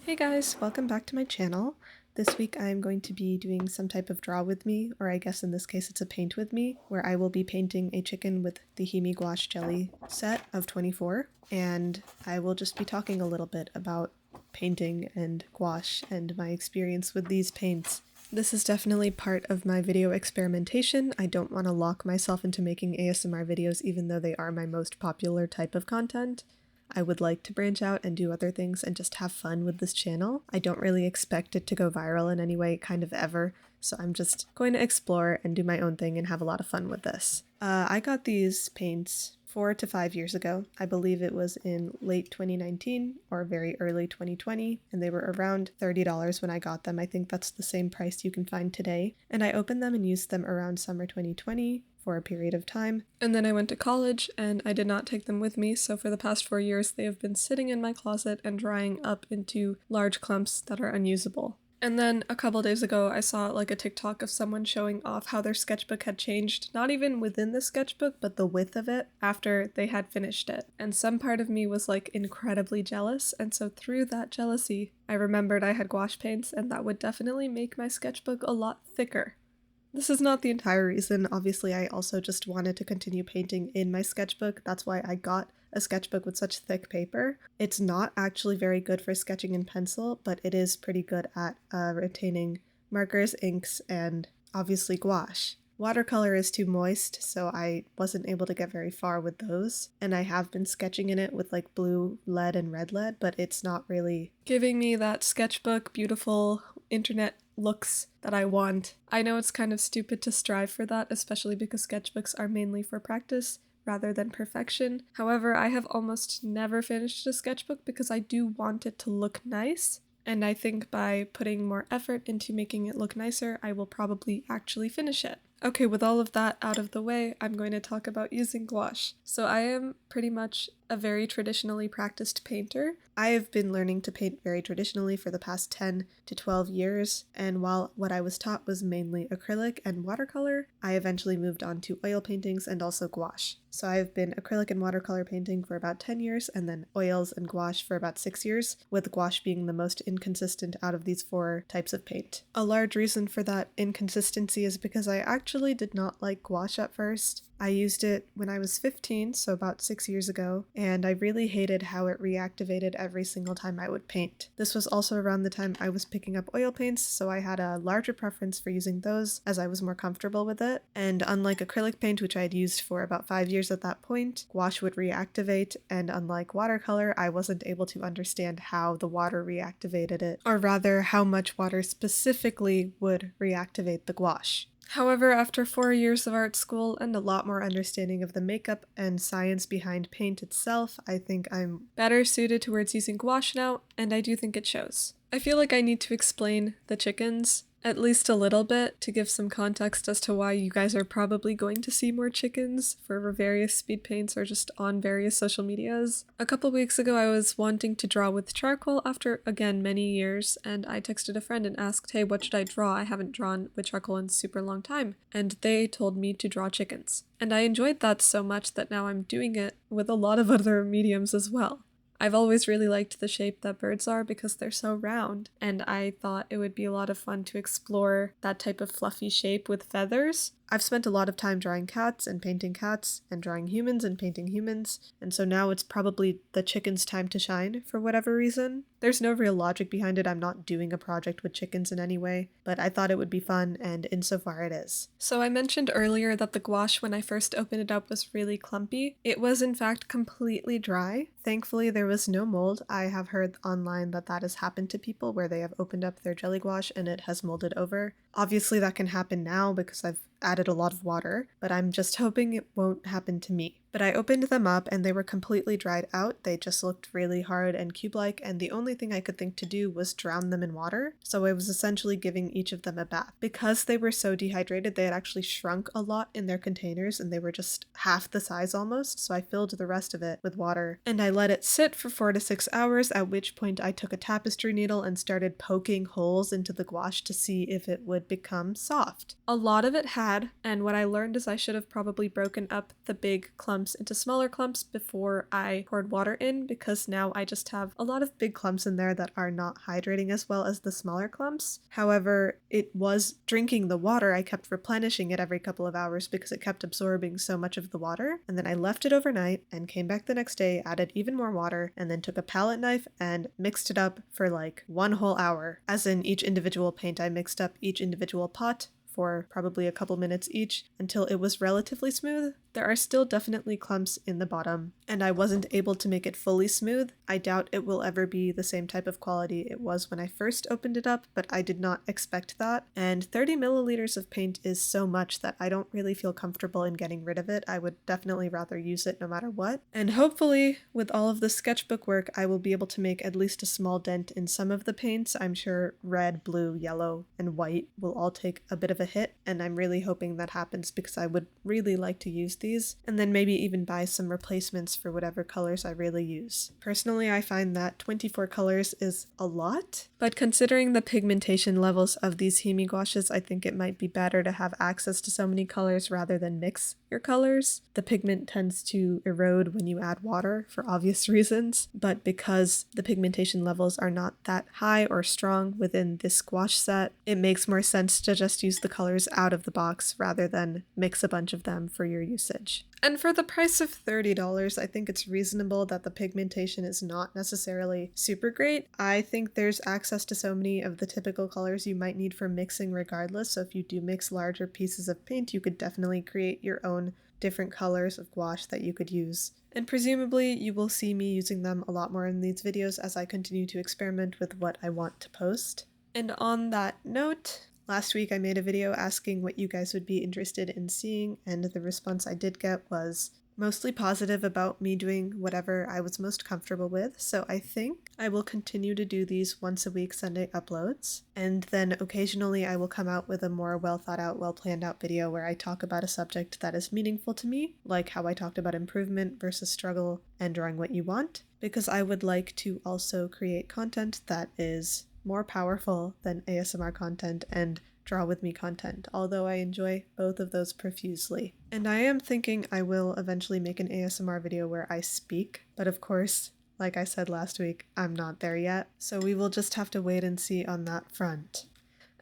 Hey guys, welcome back to my channel. This week I'm going to be doing some type of draw with me, or I guess in this case it's a paint with me, where I will be painting a chicken with the Gouache jelly set of 24, and I will just be talking a little bit about painting and gouache and my experience with these paints. This is definitely part of my video experimentation. I don't want to lock myself into making ASMR videos even though they are my most popular type of content. I would like to branch out and do other things and just have fun with this channel. I don't really expect it to go viral in any way, kind of ever, so I'm just going to explore and do my own thing and have a lot of fun with this. I got these paints 4 to 5 years ago. I believe it was in late 2019 or very early 2020, and they were around $30 when I got them. I think that's the same price you can find today. And I opened them and used them around summer 2020 for a period of time. And then I went to college and I did not take them with me, so for the past 4 years they have been sitting in my closet and drying up into large clumps that are unusable. And then a couple days ago I saw like a TikTok of someone showing off how their sketchbook had changed, not even within the sketchbook, but the width of it after they had finished it. And some part of me was like incredibly jealous, and so through that jealousy, I remembered I had gouache paints and that would definitely make my sketchbook a lot thicker. This is not the entire reason. Obviously, I also just wanted to continue painting in my sketchbook. That's why I got a sketchbook with such thick paper. It's not actually very good for sketching in pencil, but it is pretty good at retaining markers, inks, and obviously gouache. Watercolor is too moist, so I wasn't able to get very far with those, and I have been sketching in it with like blue lead and red lead, but it's not really giving me that sketchbook beautiful internet looks that I want. I know it's kind of stupid to strive for that, especially because sketchbooks are mainly for practice rather than perfection. However, I have almost never finished a sketchbook because I do want it to look nice, and I think by putting more effort into making it look nicer, I will probably actually finish it. Okay, with all of that out of the way, I'm going to talk about using gouache. So I am pretty much a very traditionally practiced painter. I have been learning to paint very traditionally for the past 10 to 12 years, and while what I was taught was mainly acrylic and watercolor, I eventually moved on to oil paintings and also gouache. So I've been acrylic and watercolor painting for about 10 years, and then oils and gouache for about 6 years, with gouache being the most inconsistent out of these 4 types of paint. A large reason for that inconsistency is because I actually did not like gouache at first. I used it when I was 15, so about 6 years ago, and I really hated how it reactivated every single time I would paint. This was also around the time I was picking up oil paints, so I had a larger preference for using those as I was more comfortable with it. And unlike acrylic paint, which I had used for about 5 years at that point, gouache would reactivate, and unlike watercolor, I wasn't able to understand how the water reactivated it, or rather how much water specifically would reactivate the gouache. However, after 4 years of art school and a lot more understanding of the makeup and science behind paint itself, I think I'm better suited towards using gouache now, and I do think it shows. I feel like I need to explain the chickens at least a little bit to give some context as to why you guys are probably going to see more chickens for various speed paints or just on various social medias. A couple weeks ago I was wanting to draw with charcoal after, again, many years, and I texted a friend and asked, hey, what should I draw? I haven't drawn with charcoal in a super long time. And they told me to draw chickens. And I enjoyed that so much that now I'm doing it with a lot of other mediums as well. I've always really liked the shape that birds are because they're so round, and I thought it would be a lot of fun to explore that type of fluffy shape with feathers. I've spent a lot of time drawing cats and painting cats, and drawing humans and painting humans, and so now it's probably the chicken's time to shine for whatever reason. There's no real logic behind it. I'm not doing a project with chickens in any way, but I thought it would be fun, and insofar it is. So I mentioned earlier that the gouache when I first opened it up was really clumpy. It was in fact completely dry. Thankfully there was no mold. I have heard online that that has happened to people where they have opened up their jelly gouache and it has molded over. Obviously that can happen now because I've added a lot of water, but I'm just hoping it won't happen to me. But I opened them up and they were completely dried out. They just looked really hard and cube-like, and the only thing I could think to do was drown them in water. So I was essentially giving each of them a bath. Because they were so dehydrated, they had actually shrunk a lot in their containers and they were just half the size almost, so I filled the rest of it with water. And I let it sit for 4 to 6 hours, at which point I took a tapestry needle and started poking holes into the gouache to see if it would become soft. A lot of it bad, and what I learned is I should have probably broken up the big clumps into smaller clumps before I poured water in, because now I just have a lot of big clumps in there that are not hydrating as well as the smaller clumps. However, it was drinking the water. I kept replenishing it every couple of hours because it kept absorbing so much of the water, and then I left it overnight and came back the next day, added even more water, and then took a palette knife and mixed it up for like 1 whole hour. As in each individual paint, I mixed up each individual pot for probably a couple minutes each until it was relatively smooth. There are still definitely clumps in the bottom, and I wasn't able to make it fully smooth. I doubt it will ever be the same type of quality it was when I first opened it up, but I did not expect that. And 30 milliliters of paint is so much that I don't really feel comfortable in getting rid of it. I would definitely rather use it no matter what. And hopefully, with all of the sketchbook work, I will be able to make at least a small dent in some of the paints. I'm sure red, blue, yellow, and white will all take a bit of a hit, and I'm really hoping that happens because I would really like to use these, and then maybe even buy some replacements for whatever colors I really use. Personally, I find that 24 colors is a lot, but considering the pigmentation levels of these Himi gouaches, I think it might be better to have access to so many colors rather than mix your colors. The pigment tends to erode when you add water for obvious reasons, but because the pigmentation levels are not that high or strong within this gouache set, it makes more sense to just use the colors out of the box rather than mix a bunch of them for your usage. And for the price of $30, I think it's reasonable that the pigmentation is not necessarily super great. I think there's access to so many of the typical colors you might need for mixing regardless, so if you do mix larger pieces of paint, you could definitely create your own different colors of gouache that you could use. And presumably you will see me using them a lot more in these videos as I continue to experiment with what I want to post. And on that note, last week I made a video asking what you guys would be interested in seeing, and the response I did get was mostly positive about me doing whatever I was most comfortable with, so I think I will continue to do these once a week Sunday uploads, and then occasionally I will come out with a more well thought out, well planned out video where I talk about a subject that is meaningful to me, like how I talked about improvement versus struggle and drawing what you want, because I would like to also create content that is more powerful than ASMR content and draw with me content, although I enjoy both of those profusely. And I am thinking I will eventually make an ASMR video where I speak, but of course, like I said last week, I'm not there yet, so we will just have to wait and see on that front.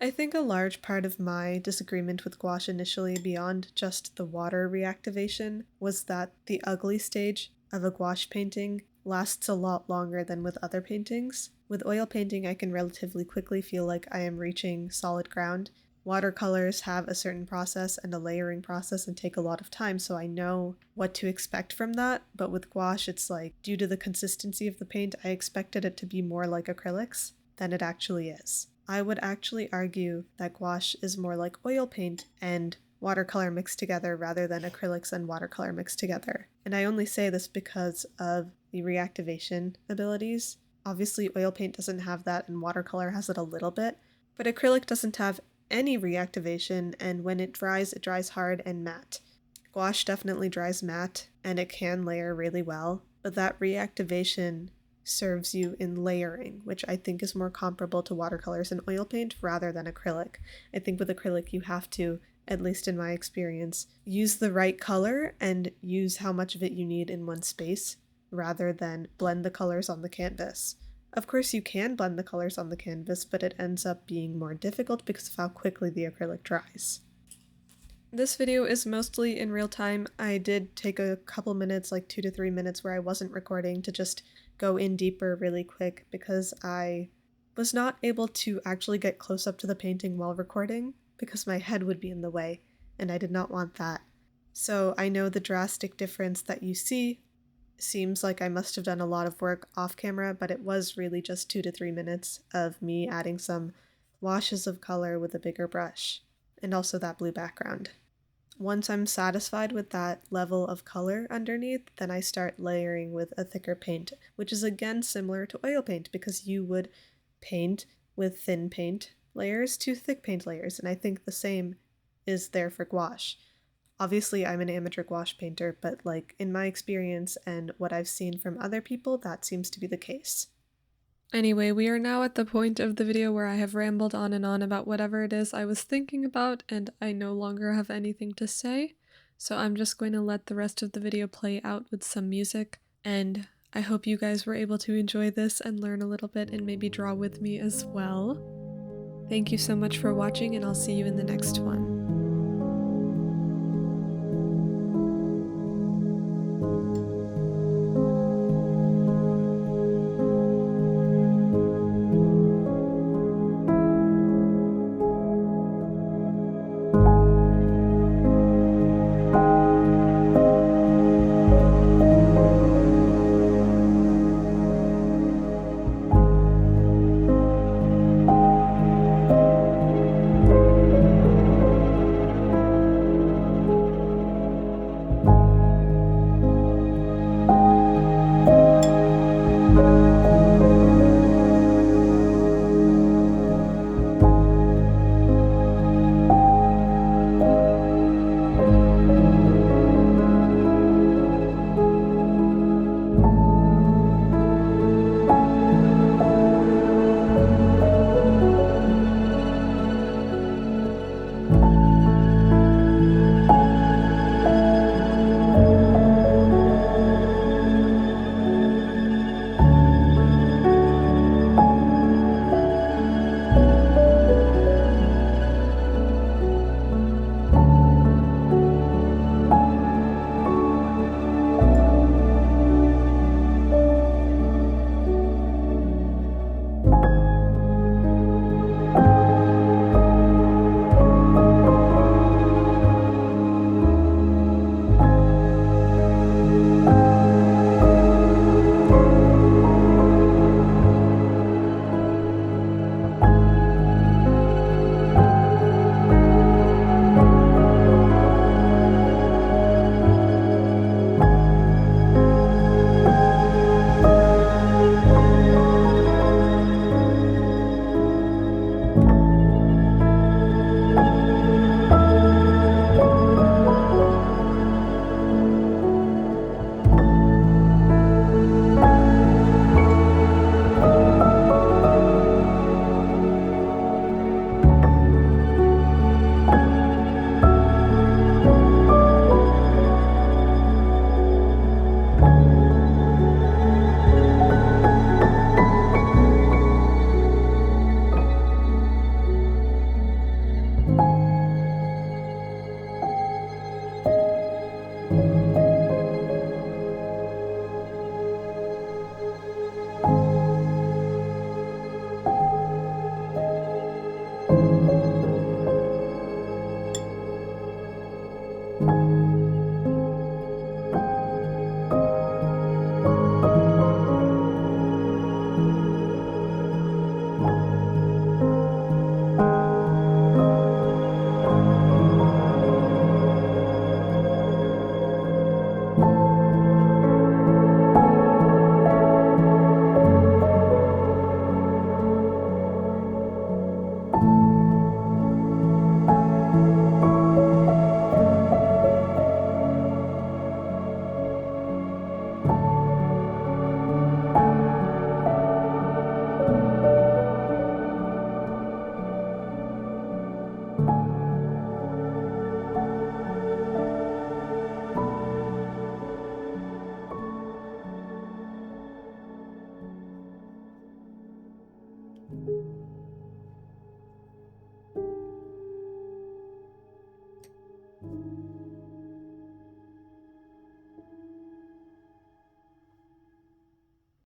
I think a large part of my disagreement with gouache initially, beyond just the water reactivation, was that the ugly stage of a gouache painting lasts a lot longer than with other paintings. With oil painting, I can relatively quickly feel like I am reaching solid ground. Watercolors have a certain process and a layering process and take a lot of time, so I know what to expect from that, but with gouache, it's like, due to the consistency of the paint, I expected it to be more like acrylics than it actually is. I would actually argue that gouache is more like oil paint and watercolor mixed together rather than acrylics and watercolor mixed together. And I only say this because of the reactivation abilities. Obviously, oil paint doesn't have that and watercolor has it a little bit, but acrylic doesn't have any reactivation, and when it dries hard and matte. Gouache definitely dries matte, and it can layer really well, but that reactivation serves you in layering, which I think is more comparable to watercolors and oil paint rather than acrylic. I think with acrylic you have to, at least in my experience, use the right color and use how much of it you need in one space rather than blend the colors on the canvas. Of course you can blend the colors on the canvas, but it ends up being more difficult because of how quickly the acrylic dries. This video is mostly in real time. I did take a couple minutes, like 2 to 3 minutes, where I wasn't recording to just go in deeper really quick because I was not able to actually get close up to the painting while recording because my head would be in the way, and I did not want that. So I know the drastic difference that you see seems like I must have done a lot of work off camera, but it was really just 2 to 3 minutes of me adding some washes of color with a bigger brush, and also that blue background. Once I'm satisfied with that level of color underneath, then I start layering with a thicker paint, which is again similar to oil paint because you would paint with thin paint layers to thick paint layers, and I think the same is there for gouache. Obviously, I'm an amateur gouache painter, but like in my experience and what I've seen from other people, that seems to be the case. Anyway, we are now at the point of the video where I have rambled on and on about whatever it is I was thinking about, and I no longer have anything to say. So I'm just going to let the rest of the video play out with some music, and I hope you guys were able to enjoy this and learn a little bit and maybe draw with me as well. Thank you so much for watching, and I'll see you in the next one.